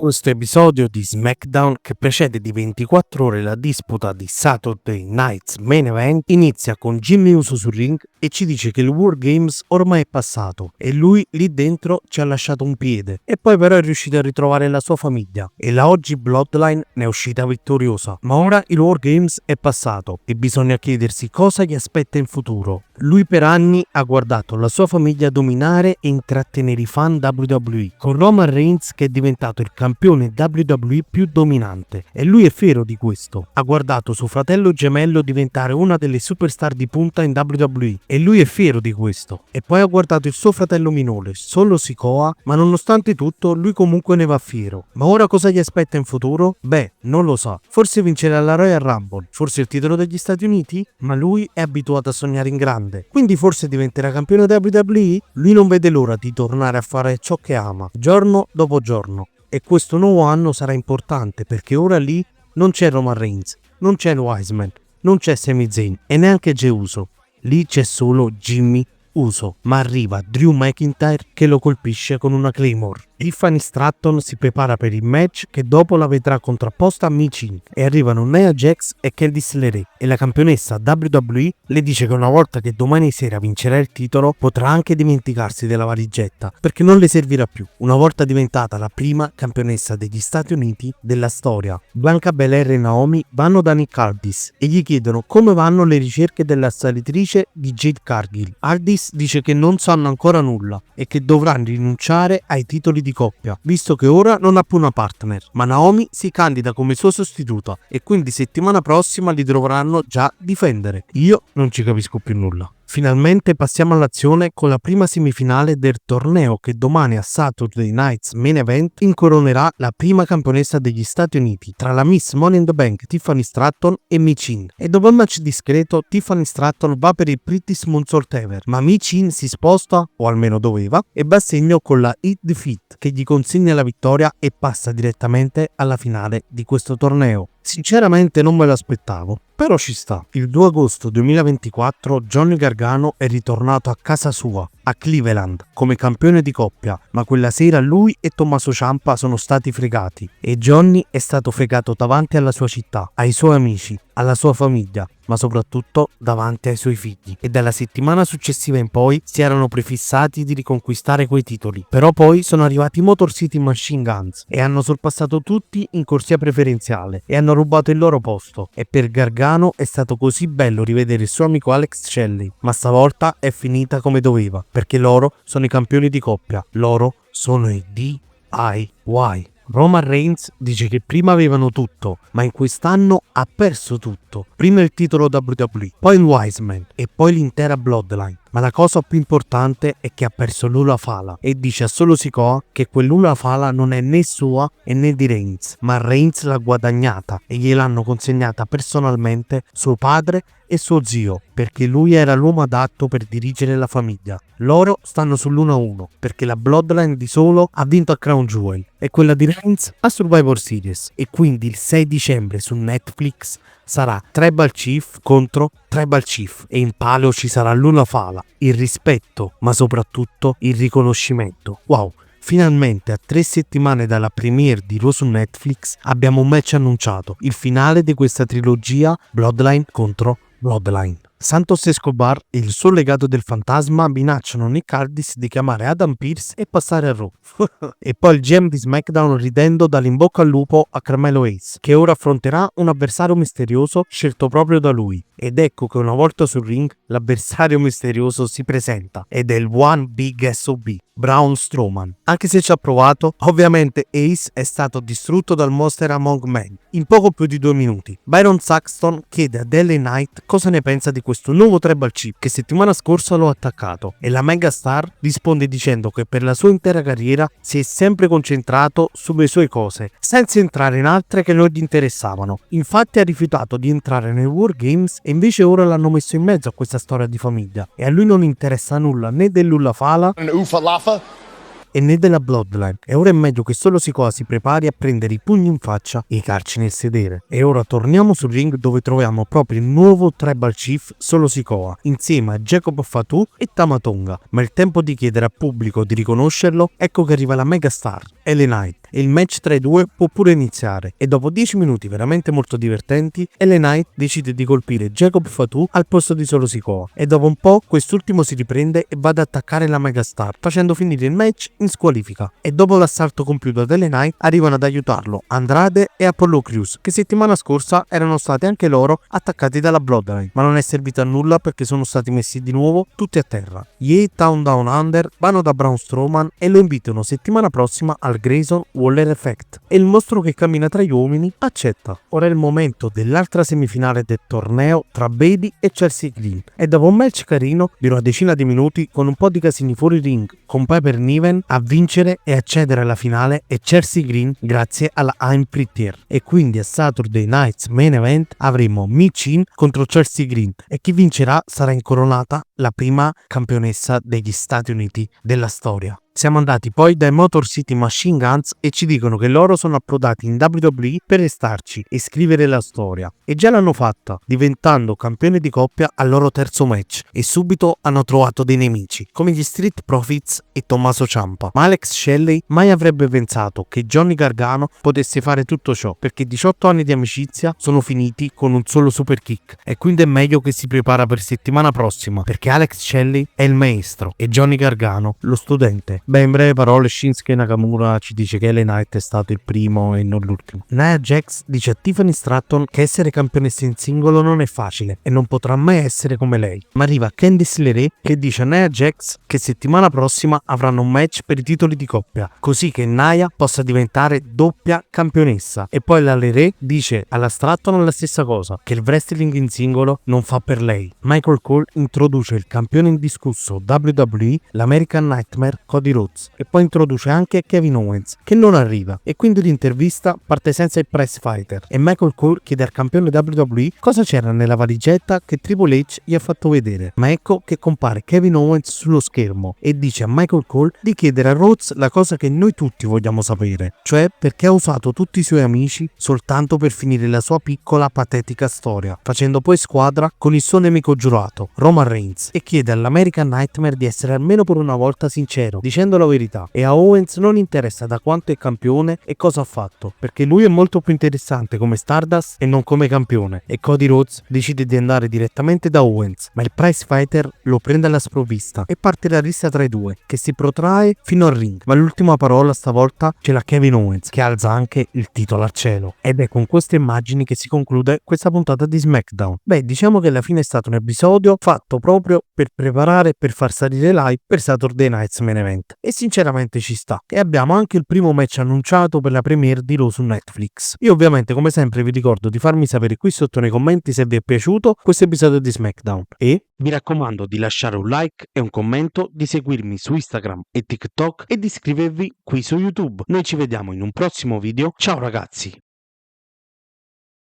Questo episodio di SmackDown, che precede di 24 ore la disputa di Saturday Night's Main Event, inizia con Jimmy Uso sul ring e ci dice che il War Games ormai è passato e lui lì dentro ci ha lasciato un piede, e poi però è riuscito a ritrovare la sua famiglia e la oggi Bloodline ne è uscita vittoriosa. Ma ora il War Games è passato e bisogna chiedersi cosa gli aspetta in futuro. Lui per anni ha guardato la sua famiglia dominare e intrattenere i fan WWE, con Roman Reigns che è diventato il campione WWE più dominante, e lui è fiero di questo. Ha guardato suo fratello gemello diventare una delle superstar di punta in WWE e lui è fiero di questo. E poi ha guardato il suo fratello minore, Solo Sikoa, ma nonostante tutto lui comunque ne va fiero. Ma ora cosa gli aspetta in futuro? Beh, non lo sa. Forse vincerà la Royal Rumble, forse il titolo degli Stati Uniti? Ma lui è abituato a sognare in grande. Quindi forse diventerà campione WWE? Lui non vede l'ora di tornare a fare ciò che ama, giorno dopo giorno. E questo nuovo anno sarà importante perché ora lì non c'è Roman Reigns, non c'è Wiseman, non c'è Sami Zayn e neanche Jey Uso. Lì c'è solo Jimmy Uso, ma arriva Drew McIntyre che lo colpisce con una Claymore. Tiffany Stratton si prepara per il match che dopo la vedrà contrapposta a Michin, e arrivano Nia Jax e Candice LeRae, e la campionessa WWE le dice che una volta che domani sera vincerà il titolo potrà anche dimenticarsi della valigetta perché non le servirà più, una volta diventata la prima campionessa degli Stati Uniti della storia. Bianca Belair e Naomi vanno da Nick Aldis e gli chiedono come vanno le ricerche della salitrice di Jade Cargill. Aldis dice che non sanno ancora nulla e che dovranno rinunciare ai titoli di coppia, visto che ora non ha più una partner, ma Naomi si candida come sua sostituta e quindi settimana prossima li dovranno già difendere. Io non ci capisco più nulla. Finalmente passiamo all'azione con la prima semifinale del torneo che domani a Saturday Night's Main Event incoronerà la prima campionessa degli Stati Uniti tra la Miss Money in the Bank Tiffany Stratton e Michin. E dopo un match discreto Tiffany Stratton va per il Prettiest Moonsault Ever, ma Michin si sposta, o almeno doveva, e va a segno con la Hit Defeat che gli consegna la vittoria e passa direttamente alla finale di questo torneo. Sinceramente non me l'aspettavo, però ci sta. Il 2 agosto 2024 Johnny Gargano è ritornato a casa sua, a Cleveland, come campione di coppia, ma quella sera lui e Tommaso Ciampa sono stati fregati e Johnny è stato fregato davanti alla sua città, ai suoi amici, alla sua famiglia, ma soprattutto davanti ai suoi figli. E dalla settimana successiva in poi si erano prefissati di riconquistare quei titoli, però poi sono arrivati i Motor City Machine Guns e hanno sorpassato tutti in corsia preferenziale e hanno rubato il loro posto. E per Gargano è stato così bello rivedere il suo amico Alex Shelley, ma stavolta è finita come doveva, perché loro sono i campioni di coppia, loro sono i DIY. Roman Reigns dice che prima avevano tutto, ma in quest'anno ha perso tutto. Prima il titolo WWE, poi il Wiseman e poi l'intera Bloodline. Ma la cosa più importante è che ha perso l'Ula Fala e dice a Solo Sikoa che quell'Ula Fala non è né sua e né di Reigns, ma Reigns l'ha guadagnata e gliel'hanno consegnata personalmente suo padre e suo zio, perché lui era l'uomo adatto per dirigere la famiglia. Loro stanno sull'1-1 perché la Bloodline di Solo ha vinto a Crown Jewel e quella di Reigns a Survivor Series, e quindi il 6 dicembre su Netflix sarà Tribal Chief contro Tribal Chief e in palio ci sarà l'Ula Fala, il rispetto ma soprattutto il riconoscimento. Wow! Finalmente a 3 settimane dalla premiere di Raw su Netflix abbiamo un match annunciato, il finale di questa trilogia Bloodline contro Bloodline. Santos Escobar e il suo legato del fantasma minacciano Nick Aldis di chiamare Adam Pearce e passare a Raw. E poi il GM di SmackDown ridendo dà l'in bocca al lupo a Carmelo Hayes, che ora affronterà un avversario misterioso scelto proprio da lui. Ed ecco che una volta sul ring l'avversario misterioso si presenta ed è il One Big SOB, Braun Strowman. Anche se ci ha provato, ovviamente Ace è stato distrutto dal Monster Among Men in poco più di 2 minuti. Byron Saxton chiede a LA Knight cosa ne pensa di questo nuovo Tribal Chief che settimana scorsa lo ha attaccato, e la megastar risponde dicendo che per la sua intera carriera si è sempre concentrato sulle sue cose, senza entrare in altre che non gli interessavano. Infatti ha rifiutato di entrare nei War Games e invece ora l'hanno messo in mezzo a questa storia di famiglia, e a lui non interessa nulla né dell'Ula Fala e né della Bloodline. E ora è meglio che Solo Sikoa si prepari a prendere i pugni in faccia e i calci nel sedere. E ora torniamo sul ring dove troviamo proprio il nuovo Tribal Chief Solo Sikoa insieme a Jacob Fatu e Tama Tonga. Ma è il tempo di chiedere al pubblico di riconoscerlo. Ecco che arriva la megastar LA Knight e il match tra i due può pure iniziare. E dopo 10 minuti veramente molto divertenti, LA Knight decide di colpire Jacob Fatu al posto di Solo Sikoa e dopo un po' quest'ultimo si riprende e va ad attaccare la Megastar facendo finire il match in squalifica. E dopo l'assalto compiuto da LA Knight arrivano ad aiutarlo Andrade e Apollo Crews, che settimana scorsa erano stati anche loro attaccati dalla Bloodline, ma non è servito a nulla perché sono stati messi di nuovo tutti a terra. Gli A-Town Down Under vanno da Braun Strowman e lo invitano settimana prossima al Grayson Waller Effect e il mostro che cammina tra gli uomini accetta. Ora è il momento dell'altra semifinale del torneo tra Bayley e Chelsea Green e dopo un match carino di una decina di minuti con un po' di casini fuori ring con Piper Niven a vincere e accedere alla finale è Chelsea Green grazie alla I'm Prettier. E quindi a Saturday Night's Main Event avremo Michin contro Chelsea Green e chi vincerà sarà incoronata la prima campionessa degli Stati Uniti della storia. Siamo andati poi dai Motor City Machine Guns e ci dicono che loro sono approdati in WWE per restarci e scrivere la storia. E già l'hanno fatta, diventando campioni di coppia al loro terzo match e subito hanno trovato dei nemici, come gli Street Profits e Tommaso Ciampa. Ma Alex Shelley mai avrebbe pensato che Johnny Gargano potesse fare tutto ciò, perché 18 anni di amicizia sono finiti con un solo super kick e quindi è meglio che si prepara per settimana prossima, perché Alex Shelley è il maestro e Johnny Gargano lo studente. Beh, in breve parole, Shinsuke Nakamura ci dice che LA Knight è stato il primo e non l'ultimo. Nia Jax dice a Tiffany Stratton che essere campionessa in singolo non è facile e non potrà mai essere come lei. Ma arriva Candice LeRae che dice a Nia Jax che settimana prossima avranno un match per i titoli di coppia, così che Nia possa diventare doppia campionessa. E poi la LeRae dice alla Stratton la stessa cosa, che il wrestling in singolo non fa per lei. Michael Cole introduce il campione indiscusso WWE, l'American Nightmare Cody Rhodes, e poi introduce anche Kevin Owens che non arriva e quindi l'intervista parte senza il prize fighter e Michael Cole chiede al campione WWE cosa c'era nella valigetta che Triple H gli ha fatto vedere, ma ecco che compare Kevin Owens sullo schermo e dice a Michael Cole di chiedere a Rhodes la cosa che noi tutti vogliamo sapere, cioè perché ha usato tutti i suoi amici soltanto per finire la sua piccola patetica storia, facendo poi squadra con il suo nemico giurato Roman Reigns, e chiede all'American Nightmare di essere almeno per una volta sincero dicendo la verità. E a Owens non interessa da quanto è campione e cosa ha fatto, perché lui è molto più interessante come Stardust e non come campione. E Cody Rhodes decide di andare direttamente da Owens, ma il prize fighter lo prende alla sprovvista e parte la rissa tra i due che si protrae fino al ring, ma l'ultima parola stavolta ce l'ha Kevin Owens che alza anche il titolo al cielo. Ed è con queste immagini che si conclude questa puntata di SmackDown. Beh, diciamo che alla fine è stato un episodio fatto proprio per preparare, per far salire live per Saturday Night's Main Event. E sinceramente ci sta. E abbiamo anche il primo match annunciato per la premiere di Raw su Netflix. Io ovviamente come sempre vi ricordo di farmi sapere qui sotto nei commenti se vi è piaciuto questo episodio di SmackDown e vi raccomando di lasciare un like e un commento, di seguirmi su Instagram e TikTok e di iscrivervi qui su YouTube. Noi ci vediamo in un prossimo video. Ciao ragazzi!